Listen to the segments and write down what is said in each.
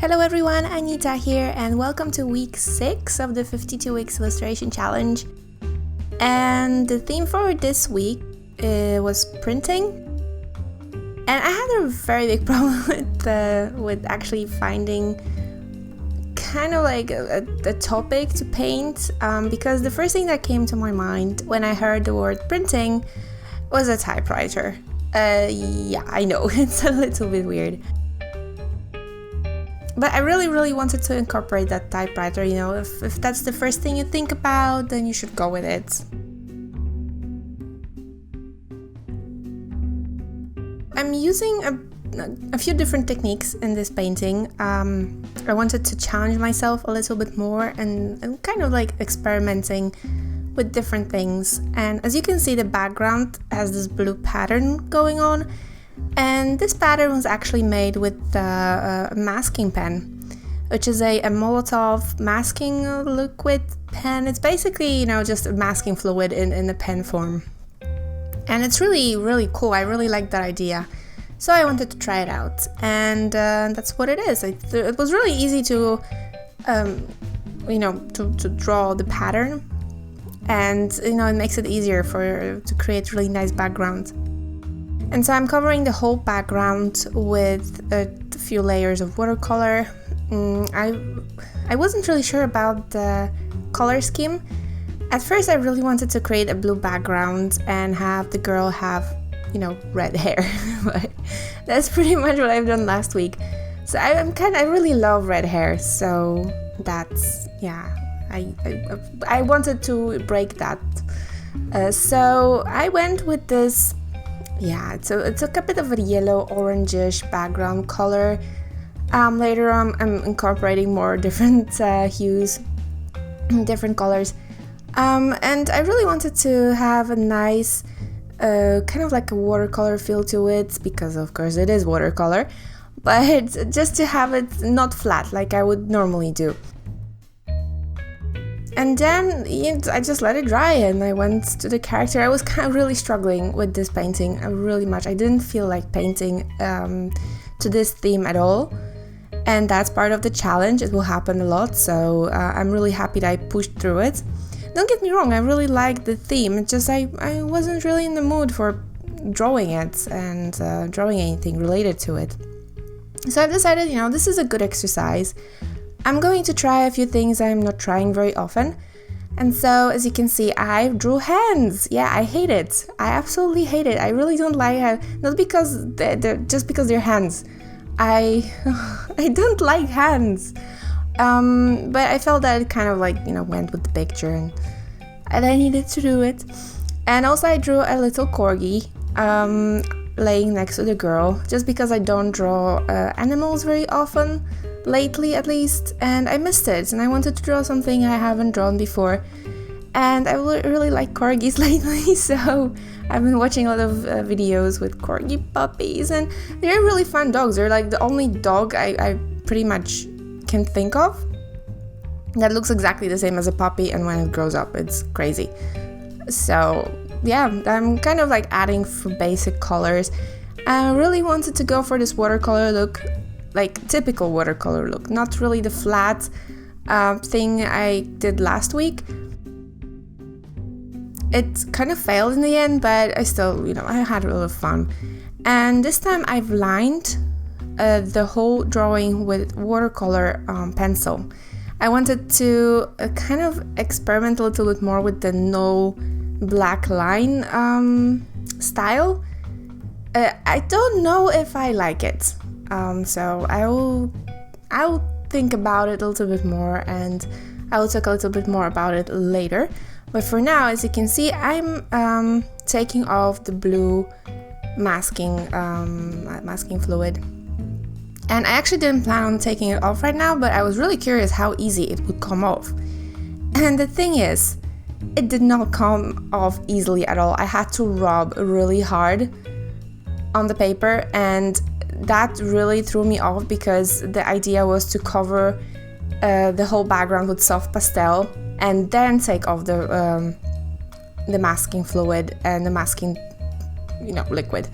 Hello everyone, Anita here and welcome to week 6 of the 52 weeks illustration challenge. And the theme for this week was printing. And I had a very big problem with actually finding kind of like a topic to paint because the first thing that came to my mind when I heard the word printing was a typewriter. Yeah, I know, it's a little bit weird. But I really wanted to incorporate that typewriter, you know, if that's the first thing you think about, then you should go with it. I'm using a few different techniques in this painting. I wanted to challenge myself a little bit more and kind of like experimenting with different things. And as you can see, the background has this blue pattern going on. And this pattern was actually made with a masking pen, which is a Molotov masking liquid pen. It's basically, you know, just a masking fluid in a pen form. And it's really cool. I really like that idea. So I wanted to try it out. And that's what it is. It was really easy to, you know, to draw the pattern. And, you know, it makes it easier to create really nice background. And so I'm covering the whole background with a few layers of watercolor. I wasn't really sure about the color scheme. At first I really wanted to create a blue background and have the girl have, you know, red hair. But that's pretty much what I've done last week. So I really love red hair, so that's, yeah, I wanted to break that. So I went with this. Yeah, it took a bit of a yellow orangish background color. Later on I'm incorporating more different hues, different colors. And I really wanted to have a nice kind of like a watercolor feel to it, because of course it is watercolor, but just to have it not flat like I would normally do. And then I just let it dry and I went to the character. I was kind of really struggling with this painting really much. I didn't feel like painting to this theme at all. And that's part of the challenge. It will happen a lot. So I'm really happy that I pushed through it. Don't get me wrong, I really like the theme. It's just I wasn't really in the mood for drawing it and drawing anything related to it. So I've decided, you know, this is a good exercise. I'm going to try a few things I'm not trying very often. And so, as you can see, I drew hands. Yeah, I hate it. I absolutely hate it. I really don't like it. Not because just because they're hands. I don't like hands. But I felt that it kind of like, you know, went with the picture and I needed to do it. And also I drew a little corgi laying next to the girl, just because I don't draw animals very often. Lately at least, and I missed it, and I wanted to draw something I haven't drawn before, and I really like corgis lately, so I've been watching a lot of videos with corgi puppies, and they're really fun dogs. They're like the only dog I pretty much can think of that looks exactly the same as a puppy, and when it grows up it's crazy. So yeah, I'm kind of like adding for basic colors. I really wanted to go for this watercolor look, like typical watercolor look, not really the flat thing I did last week. It kind of failed in the end, but I still, you know, I had a lot of fun. And this time I've lined the whole drawing with watercolor pencil. I wanted to kind of experiment a little bit more with the no black line style. I don't know if I like it. So I'll think about it a little bit more, and I will talk a little bit more about it later. But for now, as you can see, I'm taking off the blue masking fluid. And I actually didn't plan on taking it off right now, but I was really curious how easy it would come off. And the thing is, it did not come off easily at all. I had to rub really hard on the paper, and that really threw me off because the idea was to cover the whole background with soft pastel and then take off the masking fluid and the masking, you know, liquid.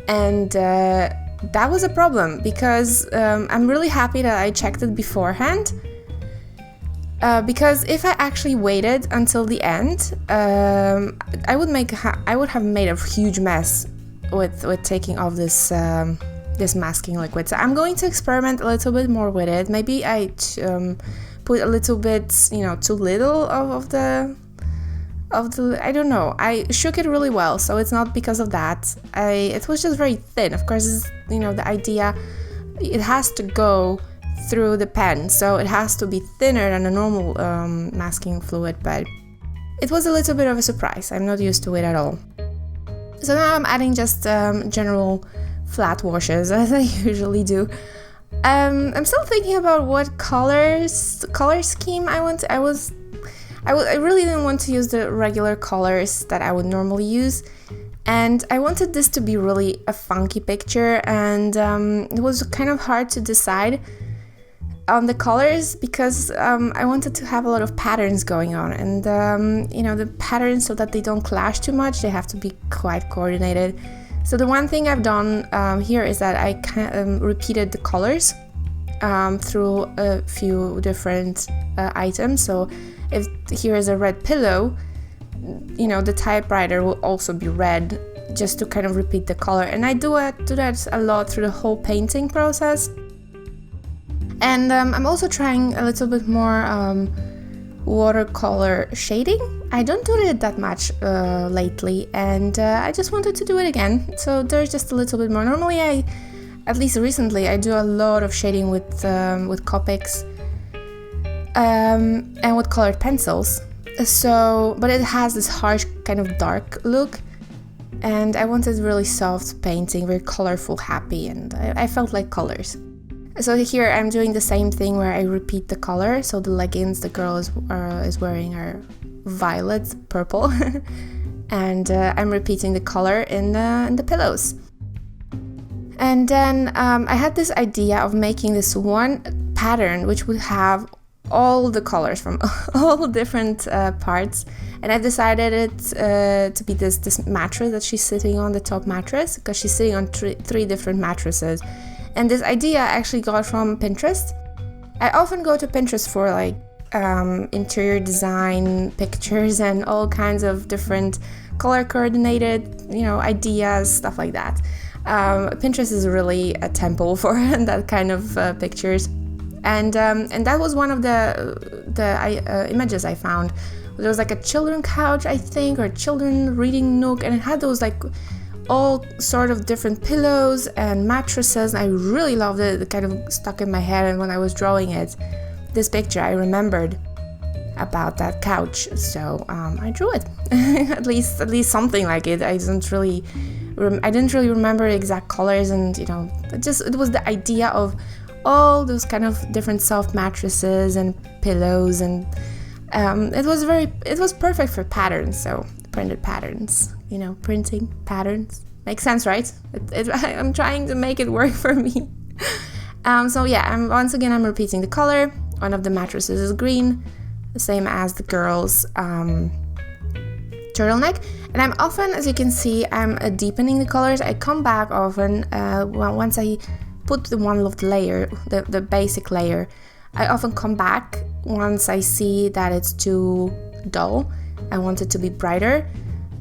And that was a problem because I'm really happy that I checked it beforehand. Because if I actually waited until the end, I would have made a huge mess with taking off this this masking liquid. So I'm going to experiment a little bit more with it. Maybe I put a little bit, too little of the I don't know. I shook it really well, so it's not because of that. It was just very thin. Of course, the idea, it has to go through the pen, so it has to be thinner than a normal masking fluid, but it was a little bit of a surprise. I'm not used to it at all. So now I'm adding just general flat washes as I usually do. I'm still thinking about what color scheme I want. I really didn't want to use the regular colors that I would normally use, and I wanted this to be really a funky picture, and it was kind of hard to decide on the colors because I wanted to have a lot of patterns going on, and the patterns, so that they don't clash too much, they have to be quite coordinated. So the one thing I've done here is that I repeated the colors through a few different items. So if here is a red pillow, the typewriter will also be red, just to kind of repeat the color. And I do that a lot through the whole painting process. And I'm also trying a little bit more watercolor shading. I don't do it that much lately, and I just wanted to do it again. So there's just a little bit more. Normally, at least recently, I do a lot of shading with Copics and with colored pencils. So, but it has this harsh kind of dark look, and I wanted really soft painting, very colorful, happy, and I felt like colors. So here I'm doing the same thing where I repeat the color. So the leggings the girl is wearing are violet purple, and I'm repeating the color in the pillows. And then I had this idea of making this one pattern which would have all the colors from all different parts, and I decided it to be this mattress that she's sitting on, the top mattress, because she's sitting on three different mattresses. And this idea I actually got from Pinterest. I often go to Pinterest for like interior design pictures and all kinds of different color coordinated, ideas, stuff like that. Pinterest is really a temple for that kind of pictures. And that was one of the images I found. There was like a children couch, I think, or children reading nook, and it had those like all sort of different pillows and mattresses. I really loved it. It kind of stuck in my head, and when I was drawing this picture, I remembered about that couch, so I drew it. at least something like it. I didn't really remember exact colors, and it was the idea of all those kind of different soft mattresses and pillows, and it was perfect for patterns. So printed patterns, printing patterns makes sense, right? I'm trying to make it work for me. So yeah, once again I'm repeating the color. One of the mattresses is green, the same as the girl's turtleneck, and I'm often, as you can see, I'm deepening the colors. I come back often once I put the one of the layer, the basic layer. I often come back once I see that it's too dull. I want it to be brighter,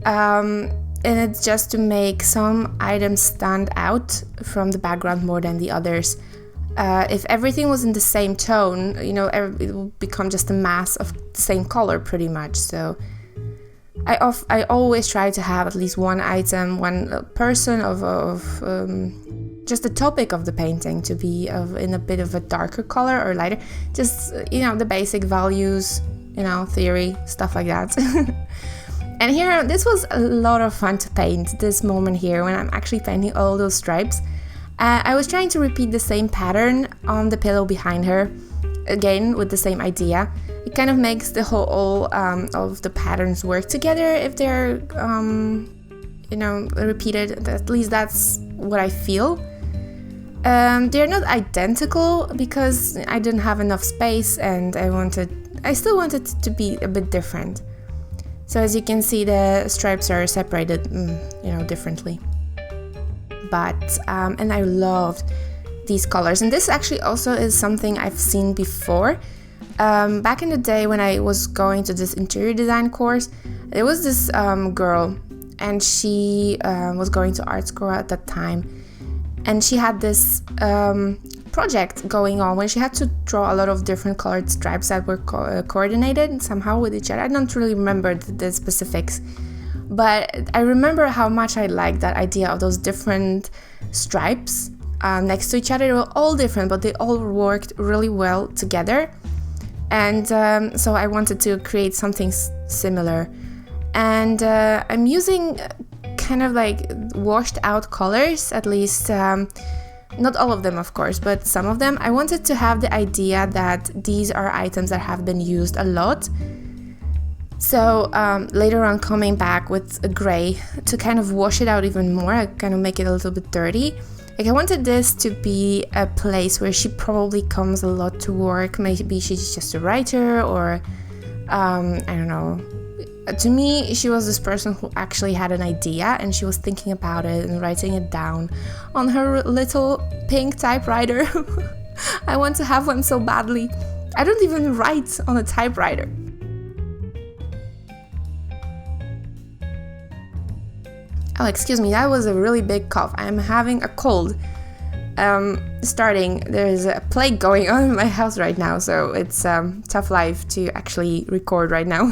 and it's just to make some items stand out from the background more than the others. If everything was in the same tone, it would become just a mass of the same color pretty much. So I always try to have at least one item, one person of just the topic of the painting to be in a bit of a darker color or lighter. Just the basic values, theory, stuff like that. And here, this was a lot of fun to paint, this moment here when I'm actually painting all those stripes. I was trying to repeat the same pattern on the pillow behind her, again with the same idea. It kind of makes the whole of the patterns work together if they're repeated. At least that's what I feel. They're not identical because I didn't have enough space, and I still wanted it to be a bit different. So as you can see, the stripes are separated, differently. but and I loved these colors. And this actually also is something I've seen before. Back in the day when I was going to this interior design course, there was this girl, and she was going to art school at that time, and she had this project going on when she had to draw a lot of different colored stripes that were coordinated somehow with each other. I don't really remember the specifics, but I remember how much I liked that idea of those different stripes next to each other. They were all different, but they all worked really well together. And so I wanted to create something similar. And I'm using kind of like washed out colors, at least not all of them, of course, but some of them. I wanted to have the idea that these are items that have been used a lot. So later on, coming back with a gray to kind of wash it out even more, I kind of make it a little bit dirty. Like, I wanted this to be a place where she probably comes a lot to work. Maybe she's just a writer, or I don't know. To me, she was this person who actually had an idea, and she was thinking about it and writing it down on her little pink typewriter. I want to have one so badly. I don't even write on a typewriter. Oh, excuse me, that was a really big cough. I'm having a cold. There's a plague going on in my house right now, so it's tough life to actually record right now.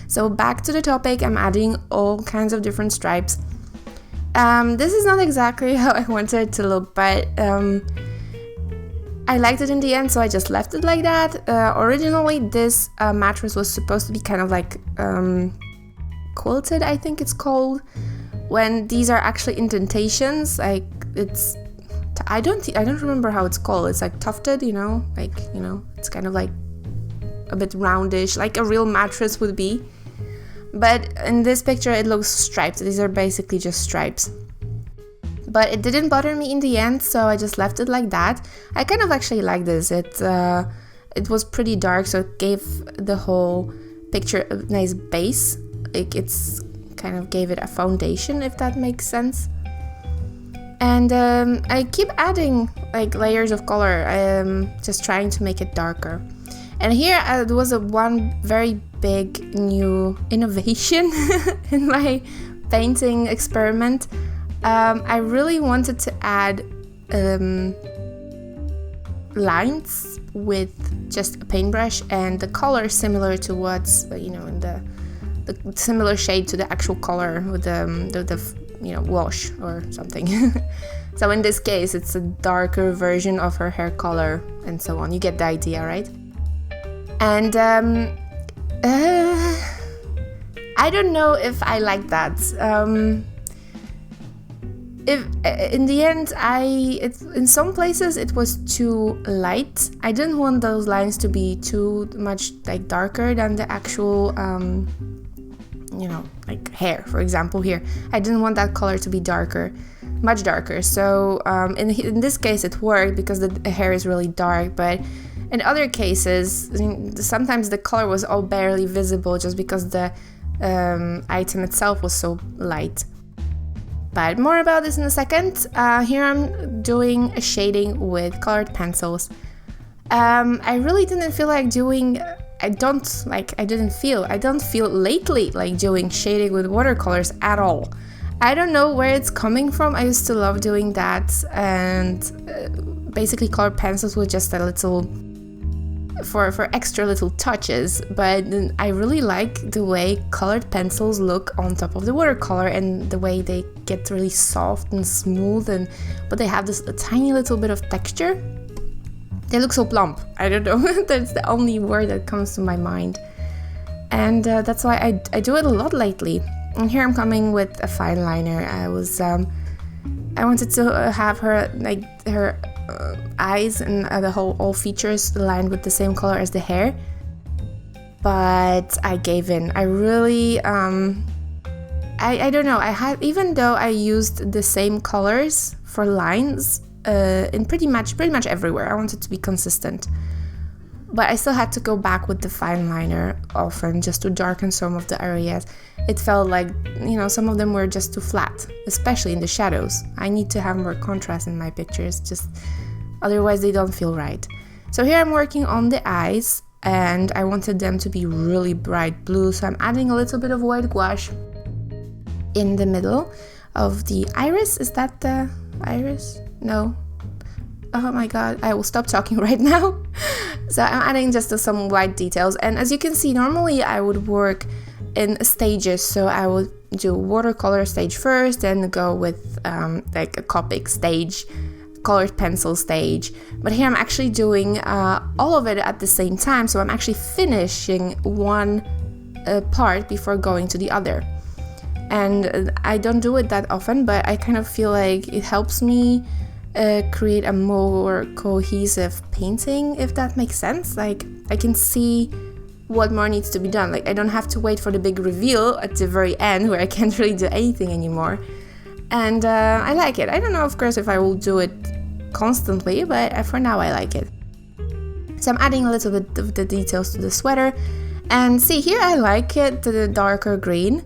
So back to the topic, I'm adding all kinds of different stripes. This is not exactly how I wanted it to look, but I liked it in the end, so I just left it like that. Originally, this mattress was supposed to be kind of like quilted, I think it's called, when these are actually indentations. Like, it's I don't remember how it's called. It's like tufted, it's kind of like a bit roundish, like a real mattress would be. But in this picture it looks striped. These are basically just stripes. But it didn't bother me in the end, so I just left it like that. I kind of actually like this. It was pretty dark, so it gave the whole picture a nice base. Like, it's kind of gave it a foundation, if that makes sense. And I keep adding like layers of color, just trying to make it darker. And here there was one very big new innovation in my painting experiment. I really wanted to add lines with just a paintbrush, and the color similar to what's in the similar shade to the actual color with the wash or something. So in this case, it's a darker version of her hair color and so on. You get the idea, right? And I don't know if I like that. If in the end, in some places it was too light. I didn't want those lines to be too much like darker than the actual like hair, for example. Here I didn't want that color to be much darker. So in this case it worked because the hair is really dark, but in other cases sometimes the color was all barely visible just because the item itself was so light. But more about this in a second. Here I'm doing a shading with colored pencils. I really didn't feel like doing I don't feel lately like doing shading with watercolors at all. I don't know where it's coming from. I used to love doing that, and basically colored pencils with just a little for extra little touches. But I really like the way colored pencils look on top of the watercolor, and the way they get really soft and smooth, but they have a tiny little bit of texture. They look so plump. I don't know. That's the only word that comes to my mind. And that's why I do it a lot lately. And here I'm coming with a fine liner. I wanted to have her eyes and all features aligned with the same color as the hair. But I gave in. I really I don't know. Even though I used the same colors for lines in pretty much everywhere. I wanted to be consistent. but I still had to go back with the fine liner often just to darken some of the areas. It felt like, you know, some of them were just too flat, especially in the shadows. I need to have more contrast in my pictures, just otherwise they don't feel right. So here I'm working on the eyes, and I wanted them to be really bright blue, so I'm adding a little bit of white gouache in the middle of the iris. Is that the iris? No. Oh my god, I will stop talking right now. So I'm adding just some white details, and as you can see, normally I would work in stages, so I would do watercolor stage first, then go with like a Copic stage, colored pencil stage, but here I'm actually doing all of it at the same time, so I'm actually finishing one part before going to the other. And I don't do it that often, but I kind of feel like it helps me create a more cohesive painting, if that makes sense. Like, I can see what more needs to be done. Like, I don't have to wait for the big reveal at the very end where I can't really do anything anymore. And I like it. I don't know, of course, if I will do it constantly, but for now I like it. So I'm adding a little bit of the details to the sweater, and see here I like it, the darker green.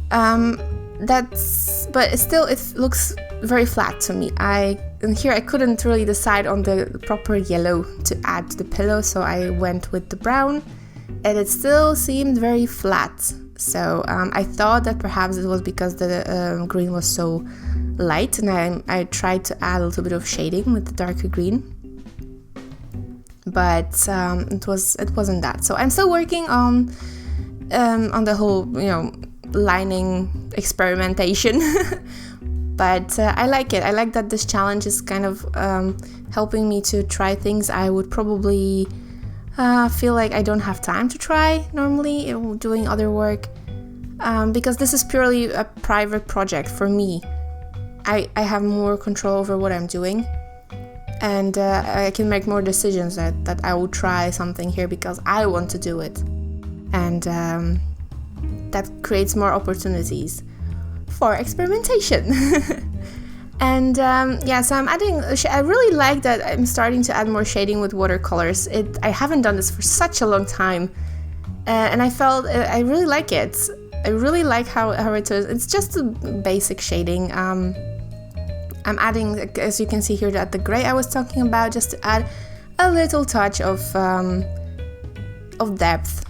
But still it looks very flat to me. And here I couldn't really decide on the proper yellow to add to the pillow, so I went with the brown, and it still seemed very flat. So I thought that perhaps it was because the green was so light, and I tried to add a little bit of shading with the darker green, but it wasn't that. So I'm still working on the whole, you know, lining experimentation. But I like it. I like that this challenge is kind of helping me to try things I would probably feel like I don't have time to try normally doing other work, because this is purely a private project for me. I have more control over what I'm doing, and I can make more decisions that I will try something here because I want to do it, and that creates more opportunities for experimentation. And yeah, so I'm adding, I really like that I'm starting to add more shading with watercolors. I haven't done this for such a long time, and I felt I really like it. I really like how it is. It's just a basic shading. I'm adding, as you can see here, that the gray I was talking about, just to add a little touch of depth.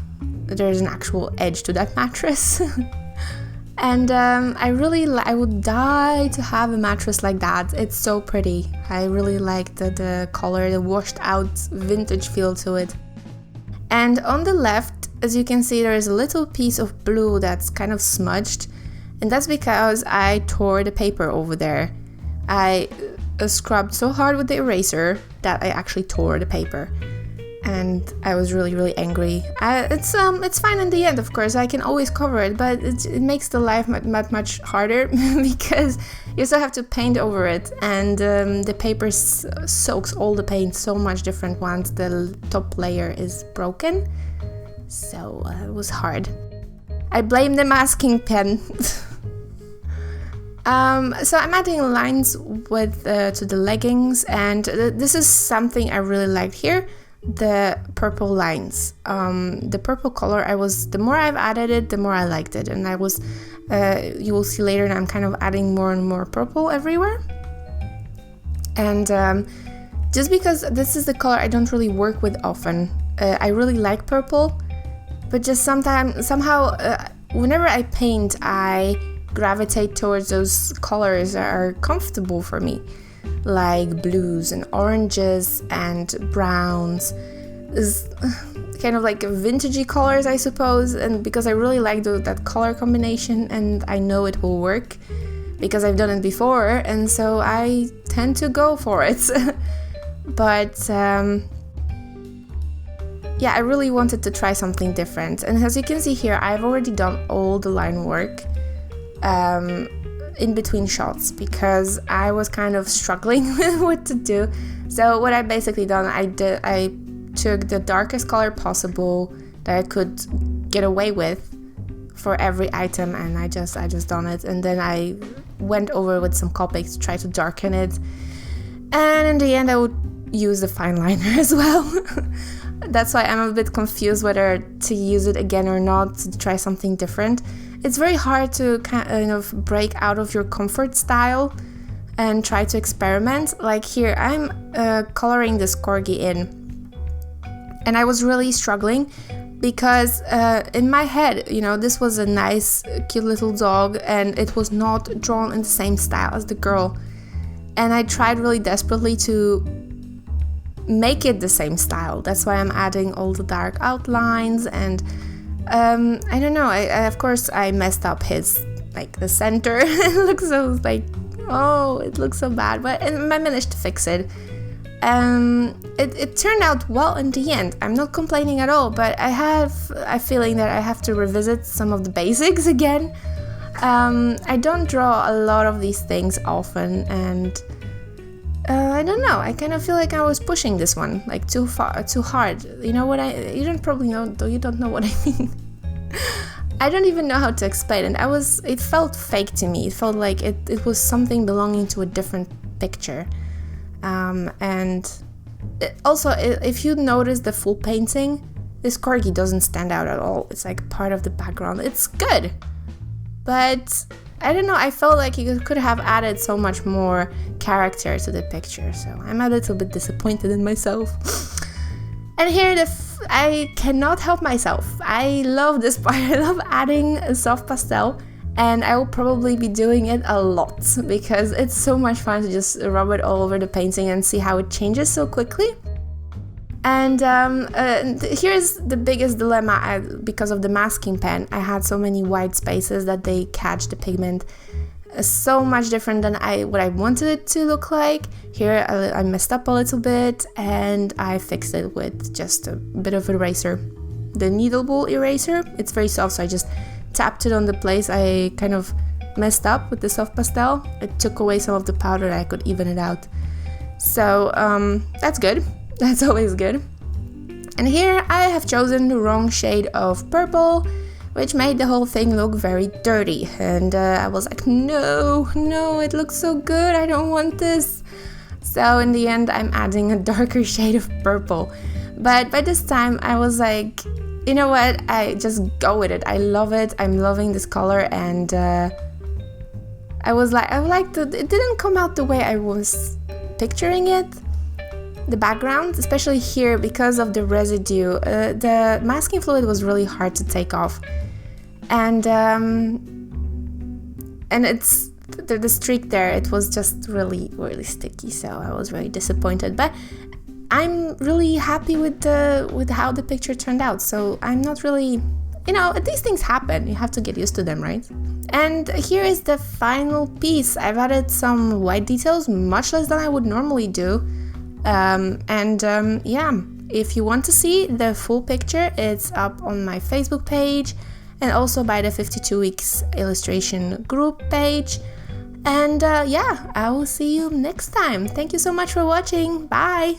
There's an actual edge to that mattress. And I would die to have a mattress like that. It's so pretty. I really like the color, the washed out vintage feel to it. And on the left, as you can see, there is a little piece of blue that's kind of smudged, and that's because I tore the paper over there. I scrubbed so hard with the eraser that I actually tore the paper, and I was really angry. It's fine in the end, of course. I can always cover it, but it makes the life much harder because you still have to paint over it, and the paper soaks all the paint so much different once the top layer is broken. So it was hard. I blame the masking pen. So I'm adding lines with to the leggings, and this is something I really liked here. The purple lines, the purple color. The more I've added it, the more I liked it, and you will see later that I'm kind of adding more and more purple everywhere. And just because this is the color I don't really work with often, I really like purple, but just somehow whenever I paint, I gravitate towards those colors that are comfortable for me, like blues and oranges and browns. Is kind of like vintagey colors, I suppose, and because I really like that color combination, and I know it will work because I've done it before, and so I tend to go for it. But yeah, I really wanted to try something different, and as you can see here, I've already done all the line work in between shots because I was kind of struggling with what to do. So what I basically done, I took the darkest color possible that I could get away with for every item, and I just done it, and then I went over with some Copic to try to darken it, and in the end I would use the fine liner as well. That's why I'm a bit confused whether to use it again or not, to try something different. It's very hard to kind of break out of your comfort style and try to experiment. Like here, I'm coloring this Corgi in, and I was really struggling because in my head, this was a nice, cute little dog, and it was not drawn in the same style as the girl. And I tried really desperately to make it the same style. That's why I'm adding all the dark outlines, and I don't know, of course I messed up his, the center. It looks so it looks so bad, but I managed to fix it. It turned out well in the end. I'm not complaining at all, but I have a feeling that I have to revisit some of the basics again. I don't draw a lot of these things often, and I don't know, I kind of feel like I was pushing this one too hard. You know what you don't probably know, though you don't know what I mean. I don't even know how to explain it. It felt fake to me. It felt like it was something belonging to a different picture. And also, if you notice the full painting, this Corgi doesn't stand out at all. It's part of the background. It's good, but I don't know, I felt like you could have added so much more character to the picture, so I'm a little bit disappointed in myself. And here I cannot help myself. I love this part. I love adding a soft pastel, and I will probably be doing it a lot because it's so much fun to just rub it all over the painting and see how it changes so quickly. And here's the biggest dilemma. Because of the masking pen, I had so many white spaces that they catch the pigment so much different than what I wanted it to look like. Here I messed up a little bit, and I fixed it with just a bit of eraser, the kneadable eraser. It's very soft, so I just tapped it on the place I kind of messed up with the soft pastel. It took away some of the powder, and I could even it out. So that's good. That's always good. And here I have chosen the wrong shade of purple, which made the whole thing look very dirty. And I was like, no, it looks so good, I don't want this. So in the end, I'm adding a darker shade of purple. But by this time, I was like, you know what, I just go with it. I love it, I'm loving this color, and I was like, it didn't come out the way I was picturing it. The background, especially here, because of the residue, the masking fluid was really hard to take off, and it's the streak there. It was just really, really sticky. So I was very disappointed. But I'm really happy with how the picture turned out. So I'm not really, these things happen. You have to get used to them, right? And here is the final piece. I've added some white details, much less than I would normally do. Yeah, if you want to see the full picture, it's up on my Facebook page and also by the 52 Weeks illustration group page. And yeah, I will see you next time. Thank you so much for watching. Bye!